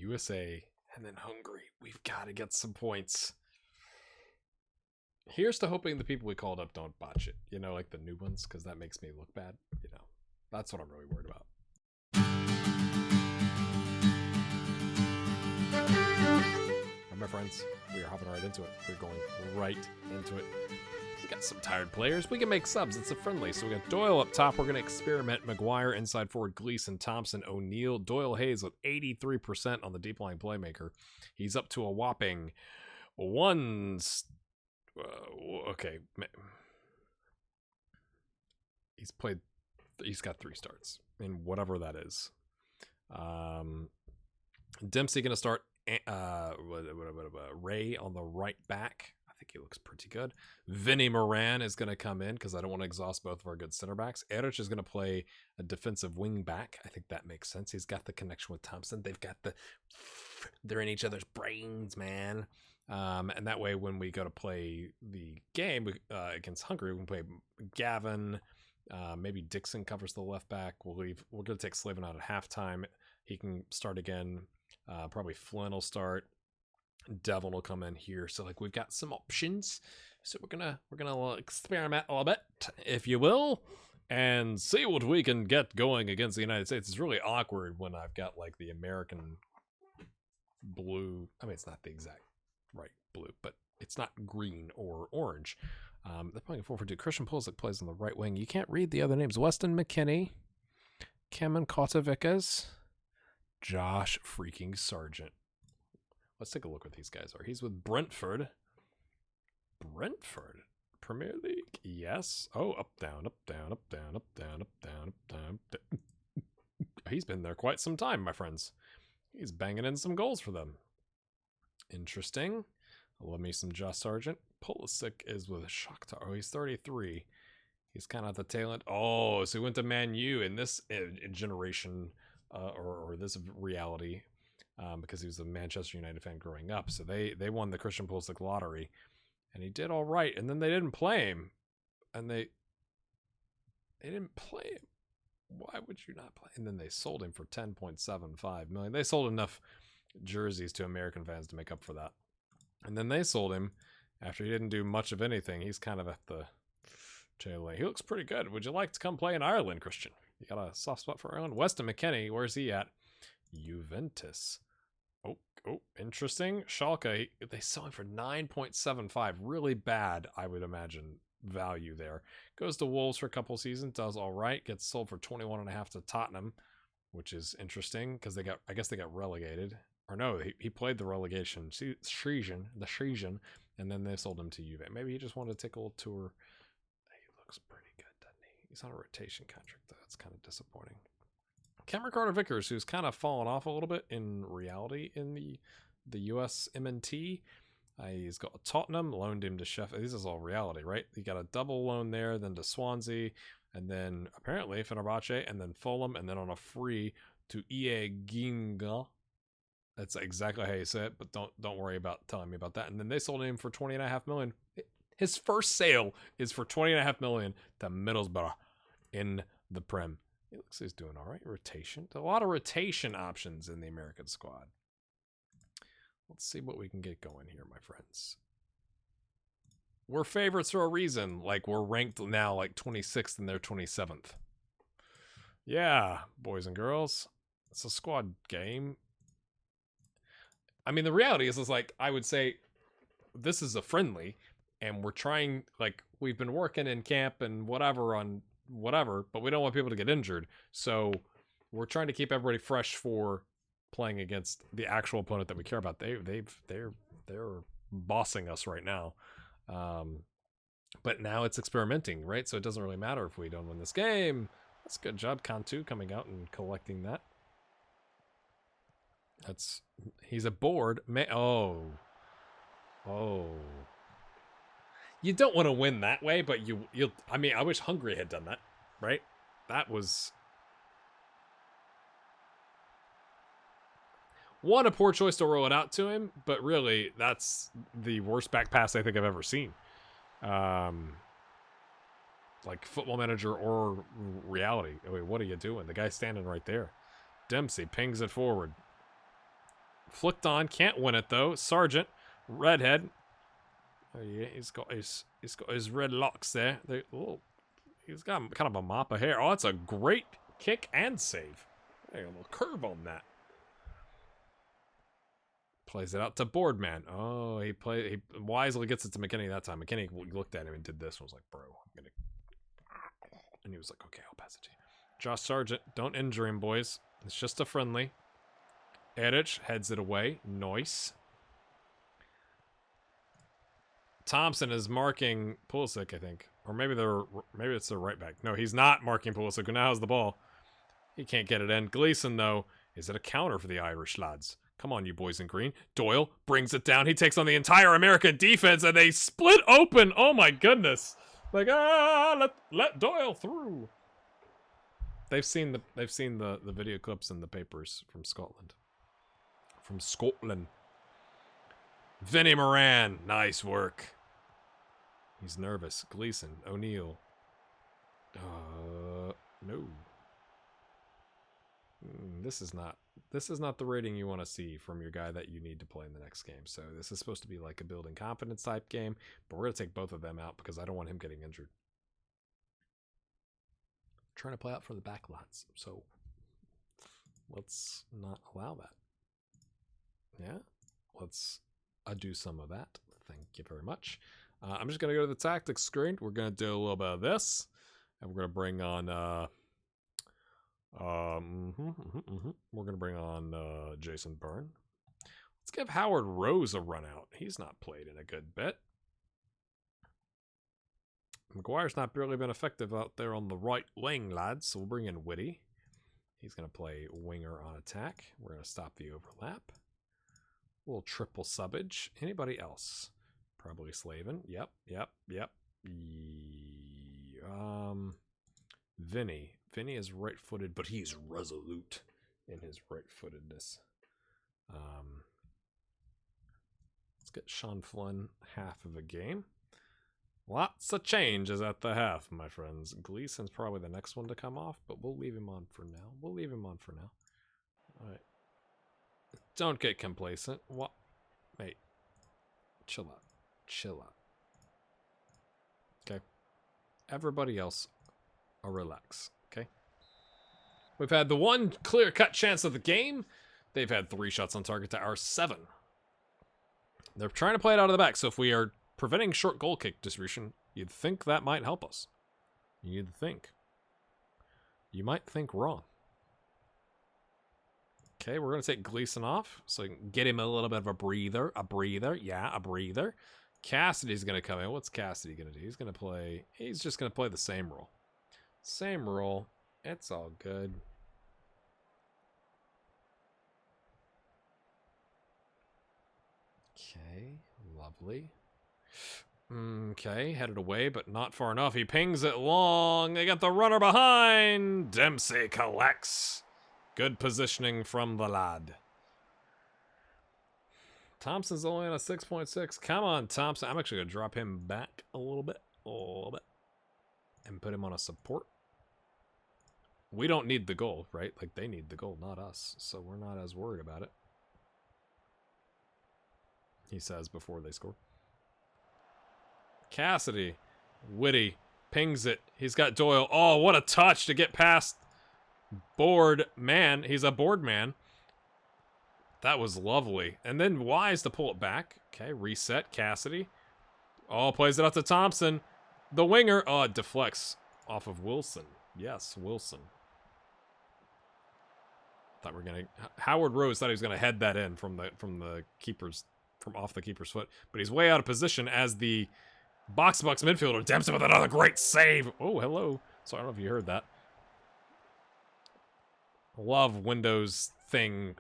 USA, and then Hungary. We've got to get some points. Here's to hoping the people we called up don't botch it. You know, like the new ones, because that makes me look bad. You know, that's what I'm really worried about. All right, my friends, we are hopping right into it. We're going right into it. We got some tired players. We can make subs. It's a friendly. So we got Doyle up top. We're going to experiment. McGuire, inside forward, Gleason, Thompson, O'Neal. Doyle Hayes with 83% on the deep line playmaker. He's up to a whopping okay. He's got 3 starts in whatever that is. Dempsey going to start Ray on the right back. I think he looks pretty good. Vinny Moran is going to come in because I don't want to exhaust both of our good center backs. Erich is going to play a defensive wing back. I think that makes sense. He's got the connection with Thompson. They're in each other's brains, man. And that way, when we go to play the game against Hungary, we can play Gavin. Maybe Dixon covers the left back. We're going to take Slavin out at halftime. He can start again. Probably Flynn will start. Devil will come in here. So like we've got some options. So we're gonna experiment a little bit, if you will, and see what we can get going against the United States. It's really awkward when I've got like the American blue. I mean, it's not the exact right blue, but it's not green or orange. They're playing 4-4-2. Christian Pulisic plays on the right wing. You can't read the other names. Weston McKinney, Kemen Kotovicas, Josh freaking Sargent. Let's take a look what these guys are. He's with Brentford. Brentford. Premier League. Yes. Oh, up, down, up, down, up, down, up, down, up, down, up, down, up, down. He's been there quite some time, my friends. He's banging in some goals for them. Interesting. I love me some Josh Sargent. Pulisic is with Shakhtar. Oh, he's 33. He's kind of the talent. Oh, so he went to Man U in this generation or this reality. Because he was a Manchester United fan growing up. So they won the Christian Pulisic lottery. And he did all right. And then they didn't play him. And they didn't play him. Why would you not play? And then they sold him for $10.75 million. They sold enough jerseys to American fans to make up for that. And then they sold him after he didn't do much of anything. He's kind of at the tail end. He looks pretty good. Would you like to come play in Ireland, Christian? You got a soft spot for Ireland? Weston McKennie, where's he at? Juventus. Oh, interesting. Schalke, they sell him for 9.75. Really bad, I would imagine, value there. Goes to Wolves for a couple seasons, does all right. Gets sold for 21.5 to Tottenham, which is interesting because I guess they got relegated. Or no, he played the relegation, the Shreesian, and then they sold him to Juve. Maybe he just wanted to take a little tour. He looks pretty good, doesn't he? He's on a rotation contract, though. That's kind of disappointing. Cameron Carter-Vickers, who's kind of fallen off a little bit in reality in the US MNT. He's got Tottenham, loaned him to Sheffield. This is all reality, right? He got a double loan there, then to Swansea, and then apparently Fenerbahce, and then Fulham, and then on a free to EA Ginga. That's exactly how you say it, but don't worry about telling me about that. And then they sold him for $20.5 million. His first sale is for $20.5 million to Middlesbrough in the Prem. He looks like he's doing all right. Rotation. A lot of rotation options in the American squad. Let's see what we can get going here, my friends. We're favorites for a reason. Like, we're ranked now like 26th and they're 27th. Yeah, boys and girls. It's a squad game. I mean, the reality is like, I would say this is a friendly, and we're trying, like, we've been working in camp and whatever on whatever, but we don't want people to get injured, so we're trying to keep everybody fresh for playing against the actual opponent that we care about. They're bossing us right now, but now it's experimenting, right? So it doesn't really matter if we don't win this game. That's a good job, Cantu, coming out and collecting that. He's aboard. Oh. You don't want to win that way, but I mean, I wish Hungary had done that, right? That was a poor choice to roll it out to him, but really, that's the worst back pass I think I've ever seen. Like Football Manager or reality. Wait, what are you doing? The guy's standing right there. Dempsey pings it forward. Flicked on. Can't win it, though. Sargent. Redhead. Oh, yeah. He's got his red locks there. He's got kind of a mop of hair. Oh, that's a great kick and save. Hey, a little curve on that. Plays it out to Boardman. Oh, he wisely gets it to McKinney that time. McKinney looked at him and did this and was like, bro, I'm gonna... And he was like, okay, I'll pass it to you. Josh Sargent, don't injure him, boys. It's just a friendly. Edic heads it away. Nice. Thompson is marking Pulisic, I think. Or maybe it's the right back. No, he's not marking Pulisic, who now has the ball. He can't get it in. Gleason, though, is it a counter for the Irish lads? Come on, you boys in green. Doyle brings it down. He takes on the entire American defense, and they split open. Oh, my goodness. Like, let Doyle through. They've seen the video clips in the papers from Scotland. From Scotland. Vinnie Moran. Nice work. He's nervous. Gleason. O'Neill. No. This is not the rating you want to see from your guy that you need to play in the next game. So this is supposed to be like a building confidence type game, but we're going to take both of them out because I don't want him getting injured. I'm trying to play out for the back lads. So let's not allow that. Yeah, let's do some of that. Thank you very much. I'm just going to go to the tactics screen. We're going to do a little bit of this, and we're going to bring on we're going to bring on Jason Byrne. Let's give Howard Rose a run out. He's not played in a good bit. McGuire's not really been effective out there on the right wing, lads, so we'll bring in Whitty. He's going to play winger on attack. We're going to stop the overlap. A little triple subbage. Anybody else? Probably Slavin. Yep. Vinny. Vinny is right-footed, but he's resolute in his right-footedness. Let's get Sean Flynn half of a game. Lots of changes at the half, my friends. Gleason's probably the next one to come off, but we'll leave him on for now. All right. Don't get complacent. What? Mate. Chill out. Okay. Everybody else, relax. Okay. We've had the one clear-cut chance of the game. They've had 3 shots on target to our 7. They're trying to play it out of the back, so if we are preventing short goal kick distribution, you'd think that might help us. You'd think. You might think wrong. Okay, we're going to take Gleason off, so we can get him a little bit of a breather. Yeah, a breather. Cassidy's going to come in. What's Cassidy going to do? He's just going to play the same role. Same role. It's all good. Okay, lovely. Okay, headed away, but not far enough. He pings it long. They got the runner behind. Dempsey collects. Good positioning from the lad. Thompson's only on a 6.6. Come on, Thompson. I'm actually going to drop him back a little bit. And put him on a support. We don't need the goal, right? Like, they need the goal, not us. So we're not as worried about it. He says before they score. Cassidy. Whitty. Pings it. He's got Doyle. Oh, what a touch to get past board man. He's a board man. That was lovely. And then Wise to pull it back. Okay, reset. Cassidy. Oh, plays it out to Thompson. The winger. Oh, it deflects off of Wilson. Yes, Wilson. Thought we were gonna. Howard Rose thought he was gonna head that in from the keeper's off the keeper's foot, but he's way out of position as the box-to-box midfielder. Dempsey with another great save. Oh, hello. So I don't know if you heard that. Love Windows 10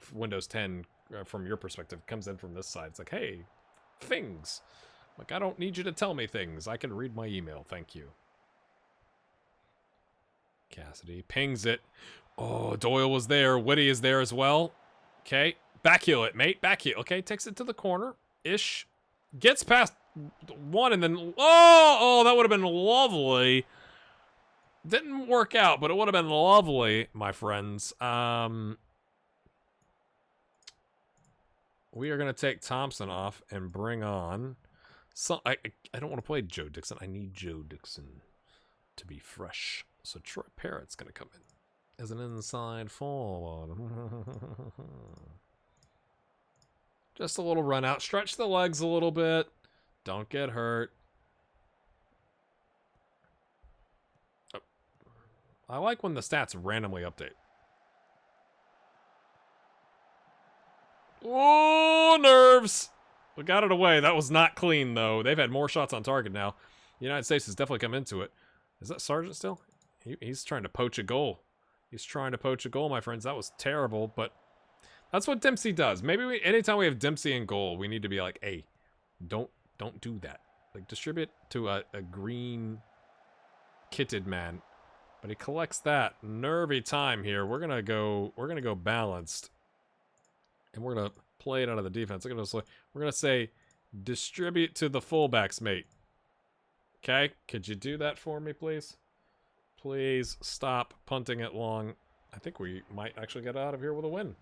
from your perspective. Comes in from this side. It's like, hey, things. Like, I don't need you to tell me things. I can read my email. Thank you. Cassidy pings it. Oh, Doyle was there. Whitty is there as well. Okay. Backheel it, mate. Backheel. Okay, takes it to the corner-ish. Gets past one and then... Oh, that would have been lovely. Didn't work out, but it would have been lovely, my friends. we are going to take Thompson off and bring on... I don't want to play Joe Dixon. I need Joe Dixon to be fresh. So Troy Parrott's going to come in as an inside forward. Just a little run out. Stretch the legs a little bit. Don't get hurt. Oh. I like when the stats randomly update. Oh, nerves! We got it away. That was not clean, though. They've had more shots on target now. The United States has definitely come into it. Is that Sargent still? He's trying to poach a goal. He's trying to poach a goal, my friends. That was terrible, but that's what Dempsey does. Maybe anytime we have Dempsey in goal, we need to be like, hey, don't do that. Like, distribute to a green kitted man. But he collects that. Nervy time here. We're gonna go balanced. And we're gonna play it out of the defense. We're gonna say, distribute to the fullbacks, mate. Okay, could you do that for me, please? Please stop punting it long. I think we might actually get out of here with a win.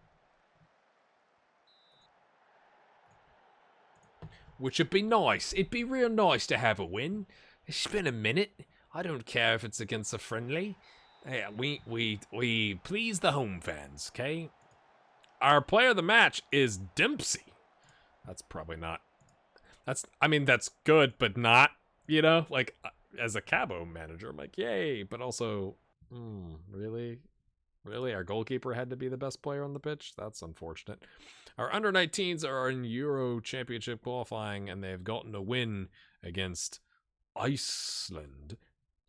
Which would be nice. It'd be real nice to have a win. It's been a minute. I don't care if it's against a friendly. Yeah, we please the home fans, okay? Our player of the match is Dempsey. That's probably not... I mean, that's good, but not, you know? Like, as a Cabo manager, I'm like, yay. But also, really? Really? Our goalkeeper had to be the best player on the pitch? That's unfortunate. Our under-19s are in Euro Championship qualifying, and they've gotten a win against Iceland.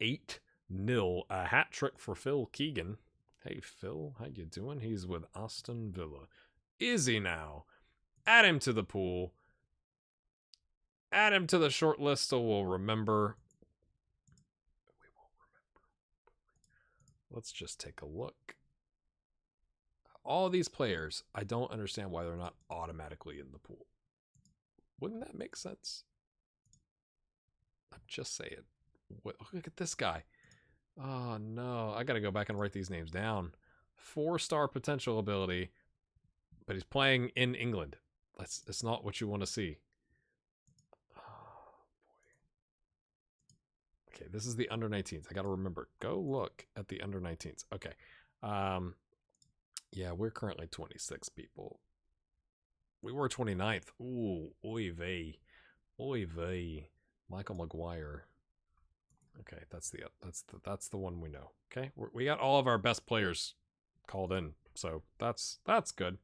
8-0. A hat trick for Phil Keegan. Hey, Phil, how you doing? He's with Aston Villa. Is he now? Add him to the pool. Add him to the short list so we'll remember. We won't remember. Let's just take a look. All these players, I don't understand why they're not automatically in the pool. Wouldn't that make sense? I'm just saying. Look at this guy. Oh, no. I got to go back and write these names down. 4-star potential ability, but he's playing in England. It's not what you want to see. Oh, boy. Okay, this is the under-19s. I got to remember. Go look at the under-19s. Okay. Yeah, we're currently 26 people. We were 29th. Ooh, oy vey. Oy vey. Michael Maguire. Okay, that's the one we know. Okay, we got all of our best players called in, so that's good.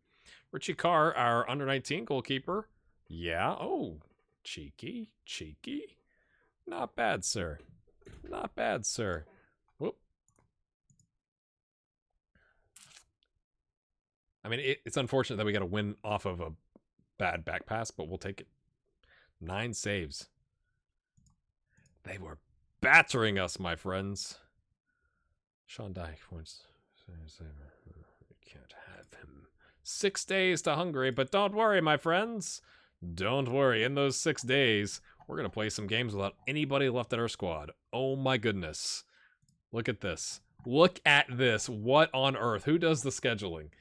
Richie Carr, our under-19 goalkeeper. Yeah. Oh, cheeky. Not bad, sir. Not bad, sir. Whoop. I mean, it's unfortunate that we got to win off of a bad back pass, but we'll take it. 9 saves. They were battering us, my friends. Sean Dyke points. We can't have him. 6 days to Hungary, but don't worry, my friends. Don't worry. In those 6 days, we're going to play some games without anybody left at our squad. Oh my goodness. Look at this. Look at this. What on earth? Who does the scheduling?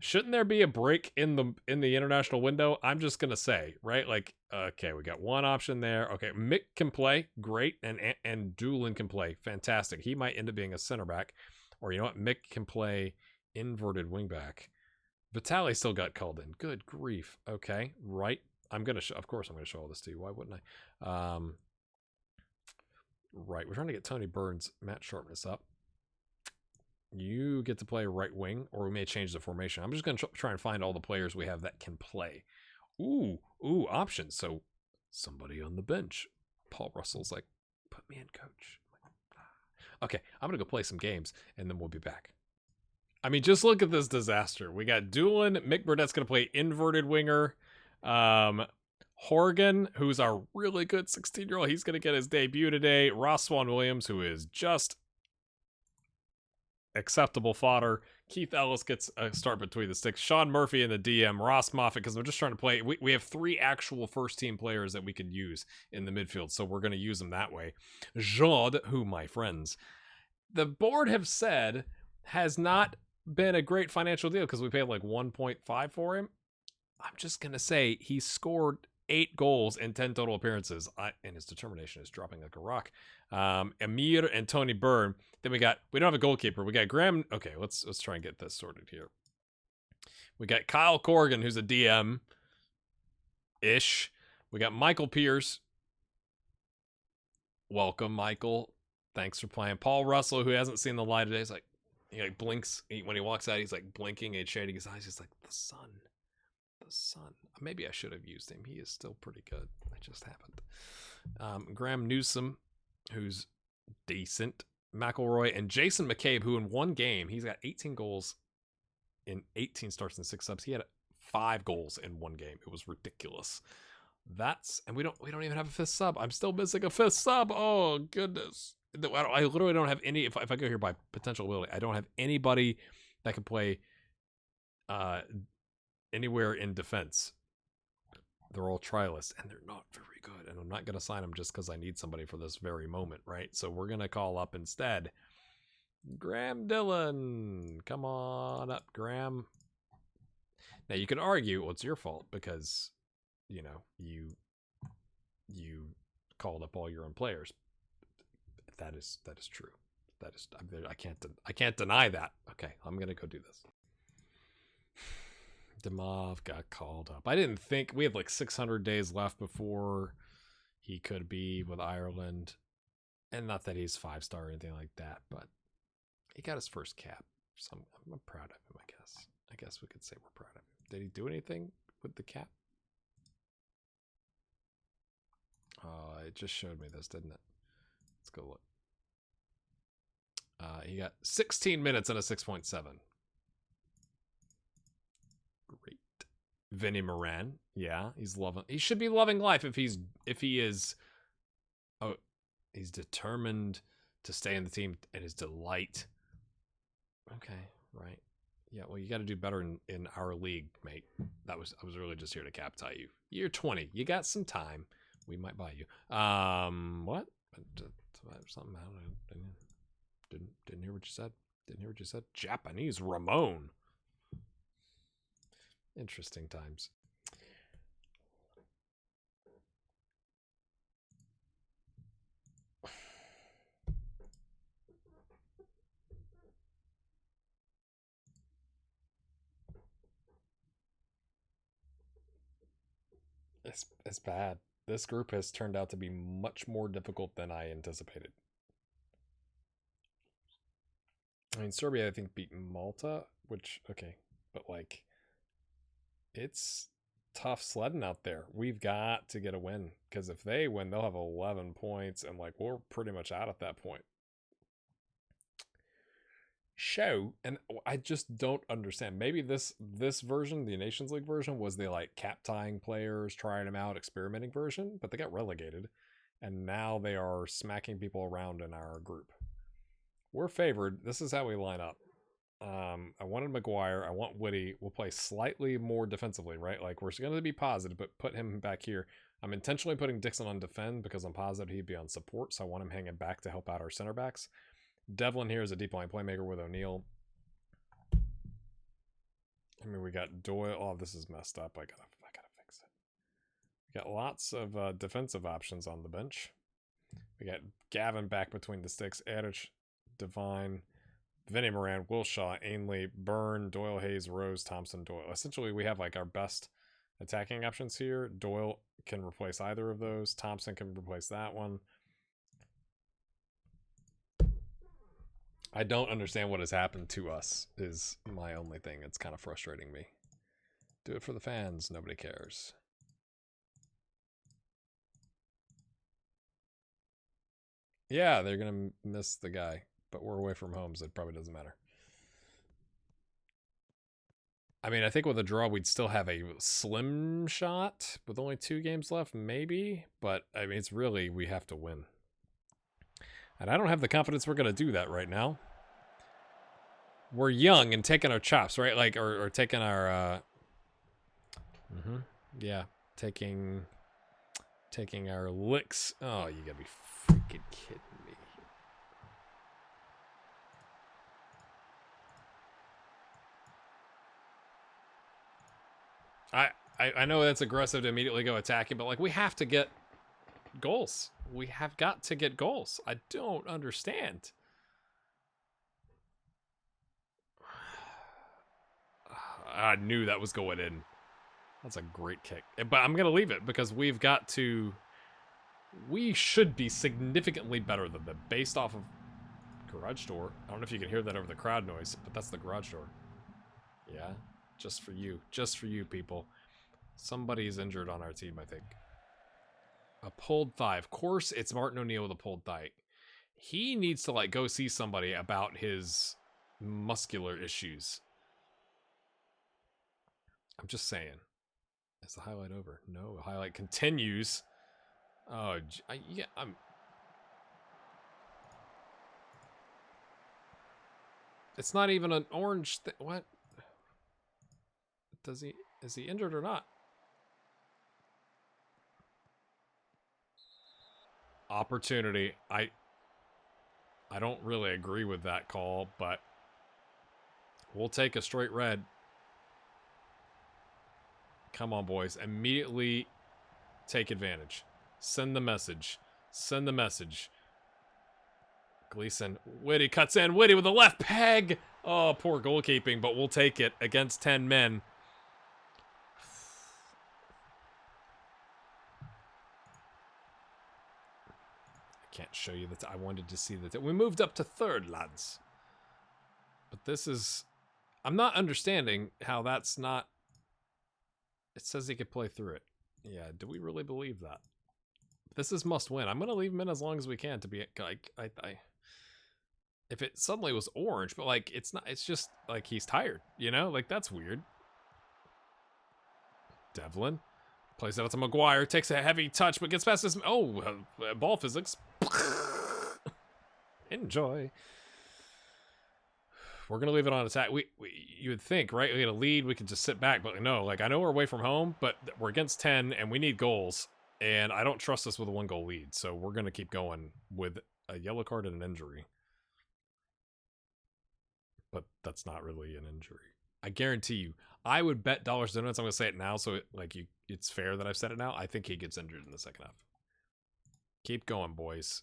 Shouldn't there be a break in the international window? I'm just gonna say, right? Like, okay, we got one option there. Okay, Mick can play, great, and Doolin can play, fantastic. He might end up being a center back, or you know what? Mick can play inverted wingback. Vitaly still got called in. Good grief. Okay, right. Of course, I'm gonna show all this to you. Why wouldn't I? Right. We're trying to get Tony Burns, Matt Sharpness up. You get to play right wing, or we may change the formation. I'm just going to try and find all the players we have that can play. Ooh, options. So, somebody on the bench. Paul Russell's like, put me in, coach. Okay, I'm going to go play some games, and then we'll be back. I mean, just look at this disaster. We got Doolin. Mick Burnett's going to play inverted winger. Horgan, who's our really good 16-year-old, he's going to get his debut today. Ross Swan-Williams, who is just acceptable fodder. Keith Ellis gets a start between the sticks. Sean Murphy in the DM. Ross Moffat, because we're just trying to play. We have 3 actual first-team players that we could use in the midfield, so we're going to use them that way. Jod, who, my friends, the board have said has not been a great financial deal because we paid like 1.5 for him. I'm just going to say he scored 8 goals in 10 total appearances, and his determination is dropping like a rock. Amir and Tony Byrne. Then we don't have a goalkeeper. We got Graham. Okay, let's try and get this sorted here. We got Kyle Corrigan, who's a DM-ish. We got Michael Pierce. Welcome, Michael. Thanks for playing. Paul Russell, who hasn't seen the light today, is like, he like blinks. When he walks out, he's like blinking and shading his eyes. He's like, the sun. Maybe I should have used him. He is still pretty good. I just happened. Graham Newsom, who's decent. McElroy and Jason McCabe, who in one game, he's got 18 goals in 18 starts and 6 subs. He had 5 goals in one game. It was ridiculous. And we don't even have a 5th sub. I'm still missing a 5th sub. Oh goodness. I literally don't have any. If I go here by potential ability, I don't have anybody that can play anywhere in defense. They're all trialists, and they're not very good. And I'm not going to sign them just because I need somebody for this very moment, right? So we're going to call up instead Graham Dillon. Come on up, Graham. Now you could argue, well, it's your fault because, you know, you called up all your own players. That is true. I can't deny that. Okay, I'm going to go do this. Demov got called up. I didn't think we had like 600 days left before he could be with Ireland. And not that he's 5-star or anything like that, but he got his first cap. So I'm proud of him, I guess. I guess we could say we're proud of him. Did he do anything with the cap? It just showed me this, didn't it? Let's go look. He got 16 minutes and a 6.7. Great. Vinny Moran. Yeah, he should be loving life if he's determined to stay in the team and his delight. Okay, right. Yeah, well, you got to do better in our league, mate. I was really just here to cap tie you. You're 20. You got some time. We might buy you. What? Something, I don't know. Didn't hear what you said. Japanese Ramon. Interesting times. It's bad. This group has turned out to be much more difficult than I anticipated. I mean, Serbia, I think, beat Malta, which, okay, but like, it's tough sledding out there. We've got to get a win, because if they win, they'll have 11 points, and like, we're pretty much out at that point. And I just don't understand. Maybe this version, the Nations League version, was the like cap tying players, trying them out, experimenting version, but they got relegated, and now they are smacking people around in our group. We're favored. This is how we line up. I wanted McGuire. I want Whitty. We'll play slightly more defensively, right? Like, we're going to be positive, but put him back here. I'm intentionally putting Dixon on defend because I'm positive he'd be on support, so I want him hanging back to help out our center backs. Devlin here is a deep line playmaker with O'Neal. I mean, we got Doyle. Oh, this is messed up. I gotta fix it. We got lots of defensive options on the bench. We got Gavin back between the sticks. Adich, Devine, Vinny Moran, Wilshaw, Ainley, Byrne, Doyle, Hayes, Rose, Thompson, Doyle. Essentially, we have like our best attacking options here. Doyle can replace either of those. Thompson can replace that one. I don't understand what has happened to us is my only thing. It's kind of frustrating me. Do it for the fans. Nobody cares. Yeah, they're going to miss the guy, but we're away from home, so it probably doesn't matter. I mean, I think with a draw, we'd still have a slim shot with only 2 games left, maybe. But, I mean, it's really, we have to win. And I don't have the confidence we're going to do that right now. We're young and taking our chops, right? Like, or taking our, yeah, taking our licks. Oh, you gotta be freaking kidding me. I know that's aggressive to immediately go attacking, but like we have to get goals. We have got to get goals. I don't understand. I knew that was going in. That's a great kick. But I'm going to leave it because we've got to... We should be significantly better than them based off of garage door. I don't know if you can hear that over the crowd noise, but that's the garage door. Yeah, just for you. Just for you, people. Somebody's injured on our team, I think. A pulled thigh. Of course, it's Martin O'Neill with a pulled thigh. He needs to, like, go see somebody about his muscular issues. I'm just saying. Is the highlight over? No, the highlight continues. Oh, yeah, It's not even an orange thing. What? Is he injured or not? Opportunity. I don't really agree with that call, but we'll take a straight red. Come on, boys. Immediately take advantage. Send the message. Send the message. Gleason. Whitty cuts in. Whitty with a left peg. Oh, poor goalkeeping, but we'll take it against 10 men. I can't show you that. I wanted to see that. We moved up to third, lads. But this is... I'm not understanding how that's not... It says he could play through it. Yeah, do we really believe that? This is must win. I'm going to leave him in as long as we can to be... Like, if it suddenly was orange, but like, it's not... It's just like he's tired, you know? Like, that's weird. Devlin plays it out to Maguire. Takes a heavy touch, but gets past his... Oh, ball physics. Enjoy. We're going to leave it on attack. You would think, right? We get a lead, we can just sit back. But no, like, I know we're away from home, but we're against 10, and we need goals. And I don't trust us with a 1-goal lead. So we're going to keep going with a yellow card and an injury. But that's not really an injury. I guarantee you. I would bet dollars to donuts. I'm going to say it now, so it's fair that I've said it now. I think he gets injured in the second half. Keep going, boys.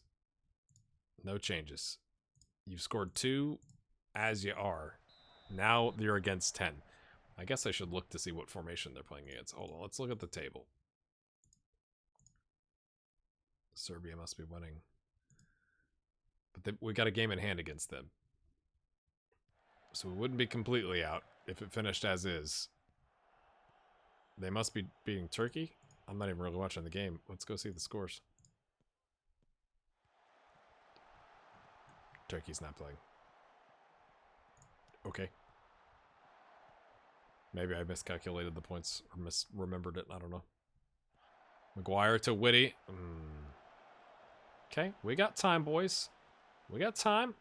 No changes. You've scored 2... as you are. Now you're against 10. I guess I should look to see what formation they're playing against. Hold on, let's look at the table. Serbia must be winning. But we got a game in hand against them. So we wouldn't be completely out if it finished as is. They must be beating Turkey. I'm not even really watching the game. Let's go see the scores. Turkey's not playing. Okay. Maybe I miscalculated the points or misremembered it. I don't know. Maguire to Whitty. Okay, we got time, boys. We got time.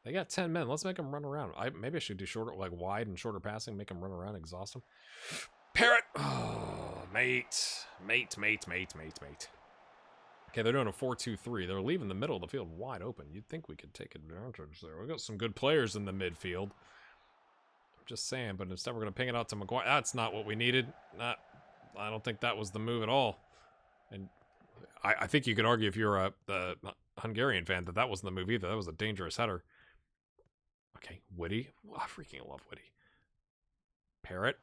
They got 10 men. Let's make them run around. Maybe I should do shorter, like wide and shorter passing. Make them run around, exhaust them. Parrot. Oh, mate. Mate. Okay, they're doing a 4-2-3. They're leaving the middle of the field wide open. You'd think we could take advantage there. We got some good players in the midfield. I'm just saying, but instead we're going to ping it out to Maguire. That's not what we needed. I don't think that was the move at all. And I think you could argue if you're a Hungarian fan that wasn't the move either. That was a dangerous header. Okay, Whitty. Oh, I freaking love Whitty. Parrot.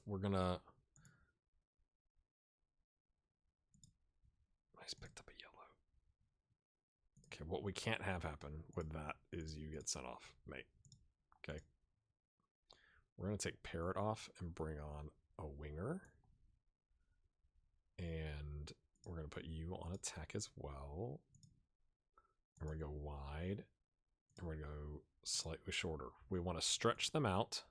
We're gonna... Nice, picked up a yellow. Okay, what we can't have happen with that is you get sent off, mate. Okay. We're gonna take Parrot off and bring on a winger. And we're gonna put you on attack as well. And we're gonna go wide. And we're gonna go slightly shorter. We want to stretch them out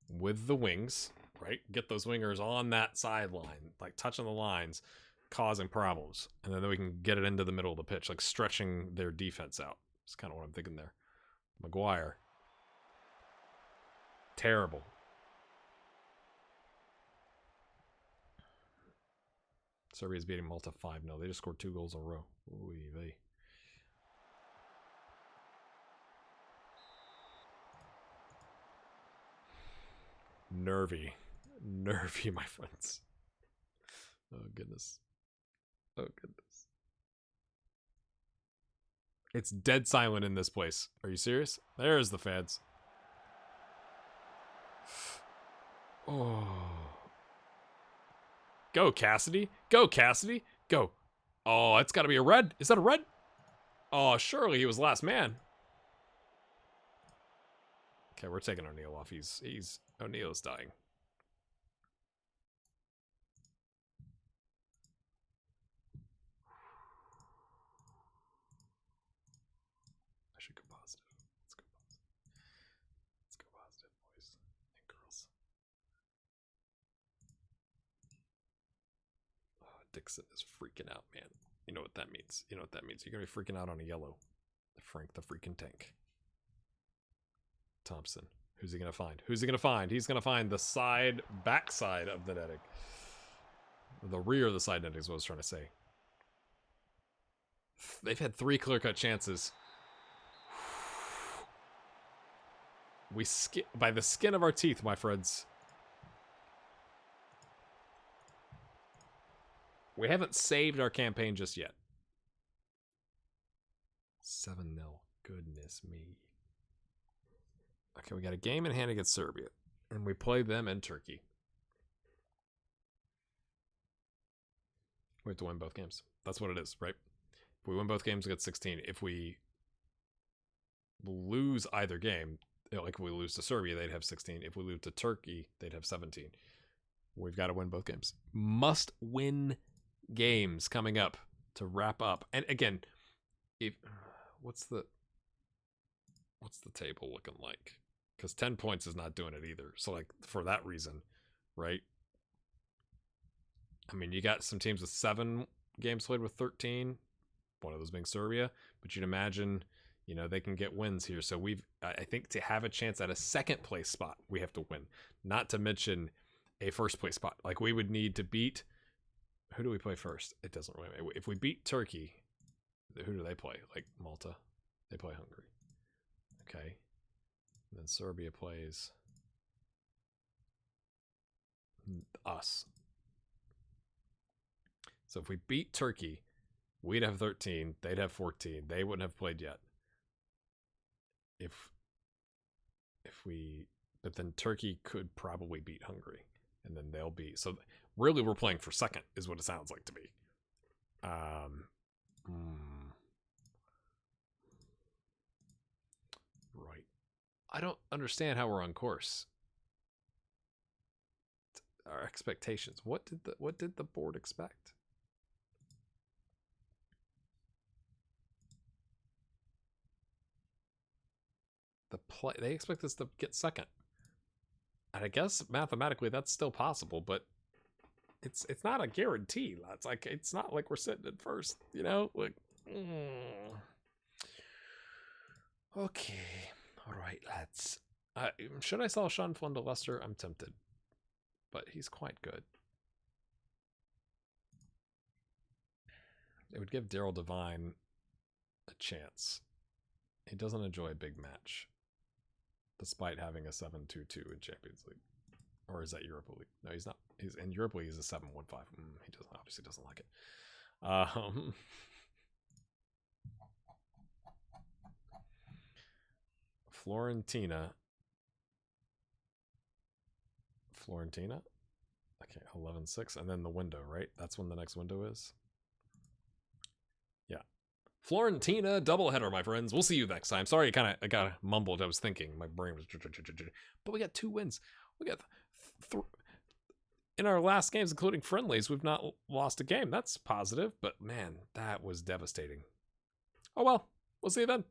with the wings, right? Get those wingers on that sideline, like touching the lines, causing problems. And then we can get it into the middle of the pitch, like stretching their defense out. That's kind of what I'm thinking there. Maguire. Terrible. Serbia's beating Malta 5-0. They just scored 2 goals in a row. Ooh-wee. Nervy. Nervy, my friends. Oh, goodness. Oh, goodness. It's dead silent in this place. Are you serious? There's the fans. Oh. Go, Cassidy. Go, Cassidy. Go. Oh, it's got to be a red. Is that a red? Oh, surely he was last man. Okay, we're taking O'Neal off. O'Neal's dying. I should go positive. Let's go positive. Let's go positive, boys and girls. Oh, Dixon is freaking out, man. You know what that means. You know what that means. You're going to be freaking out on a yellow. Frank the freaking tank. Thompson. Who's he going to find? Who's he going to find? He's going to find the backside of the netting. The rear of the side netting is what I was trying to say. They've had 3 clear-cut chances. We by the skin of our teeth, my friends. We haven't saved our campaign just yet. 7-0. Goodness me. Okay, we got a game in hand against Serbia. And we play them in Turkey. We have to win both games. That's what it is, right? If we win both games, we get 16. If we lose either game, like if we lose to Serbia, they'd have 16. If we lose to Turkey, they'd have 17. We've got to win both games. Must win games coming up to wrap up. And again, what's the table looking like? Because 10 points is not doing it either. So like for that reason, right? I mean, you got some teams with 7 games played with 13, one of those being Serbia, but you'd imagine, you know, they can get wins here. So I think to have a chance at a second place spot, we have to win. Not to mention a first place spot. Like we would need to beat, who do we play first? It doesn't really matter. If we beat Turkey, who do they play? Like Malta? They play Hungary. Okay. And then Serbia plays us. So if we beat Turkey, we'd have 13. They'd have 14. They wouldn't have played yet. But then Turkey could probably beat Hungary, and then they'll be. So really, we're playing for second, is what it sounds like to me. Right. I don't understand how we're on course. Our expectations. What did the board expect? They expect us to get second. And I guess mathematically that's still possible, but it's not a guarantee. It's not like we're sitting at first, you know? Like Okay. All right, lads. Should I sell Sean Flynn to Leicester? I'm tempted. But he's quite good. It would give Daryl Devine a chance. He doesn't enjoy a big match, despite having a 7-2-2 in Champions League. Or is that Europa League? No, he's not. He's in Europa League. He's a 7-1-5. He obviously doesn't like it. Florentina. Okay, 11-6, and then the window, right? That's when the next window is. Yeah. Florentina doubleheader, my friends. We'll see you next time. Sorry, I got mumbled. I was thinking. My brain was... But we got 2 wins. We got... In our last games, including friendlies, we've not lost a game. That's positive, but man, that was devastating. Oh well. We'll see you then.